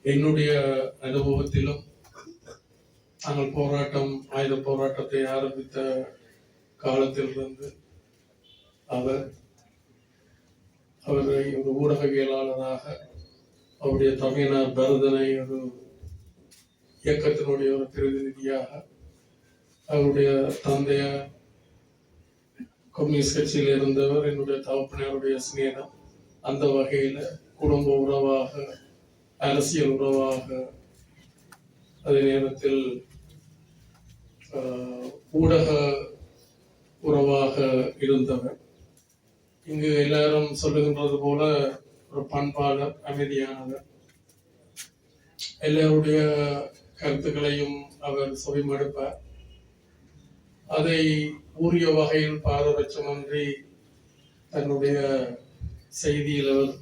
என்னுடைய அனுபவத்திலும் நாங்கள் ஆயுத போராட்டத்தை ஆரம்பித்த காலத்திலிருந்து அவரை ஒரு ஊடகவியலாளராக அவருடைய தமையனார் பரதனை ஒரு இயக்கத்தினுடைய ஒரு பிரதிநிதியாக, அவருடைய தந்தையார் கம்யூனிஸ்ட் கட்சியில் இருந்தவர், என்னுடைய தகப்பனாருடைய சிநேகம், அந்த வகையில குடும்ப உறவாக, அரசியல் உறவாக, அதே நேரத்தில் ஊடக உறவாக இருந்தவர். இங்கு எல்லாரும் சொல்லுகின்றது போல ஒரு பண்பாளர், அமைதியானவர். எல்லாருடைய கருத்துக்களையும் அவர் செவிமடுப்பார். அதை உரிய வகையில் பாரபட்சமின்றி தன்னுடைய செய்தியில் அவர்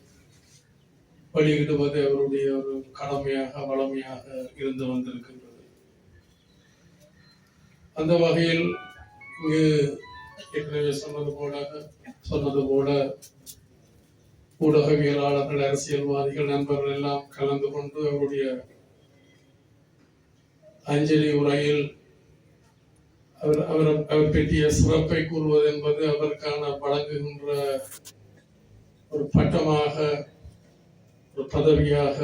வெளியிடுவது அவருடைய ஒரு கடமையாக, வளமையாக இருந்து வந்திருக்கின்றது. அந்த வகையில் இங்கு ஏற்கனவே சொன்னது போல ஊடகவியலாளர்கள், அரசியல்வாதிகள், நண்பர்கள் எல்லாம் கலந்து கொண்டு அவருடைய அஞ்சலி உரையில் அவர் பற்றிய சிறப்பை கூறுவது என்பது அவருக்கான வழங்குகின்ற ஒரு பட்டமாக, ஒரு பதவியாக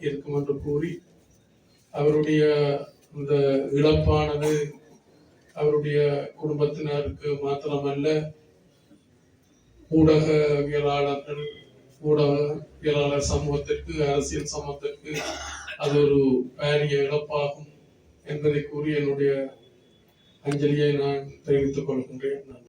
இருக்கும் என்று கூறி, அவருடைய இந்த இழப்பானது அவருடைய குடும்பத்தினருக்கு மாத்திரமல்ல, ஊடகவியலாளர் சமூகத்திற்கு, அரசியல் சமூகத்திற்கு அது ஒரு பாரிய இழப்பாகும் என்பதை கூறி என்னுடைய அஞ்சலியை நான் தெரிவித்துக் கொள்கின்றேன்.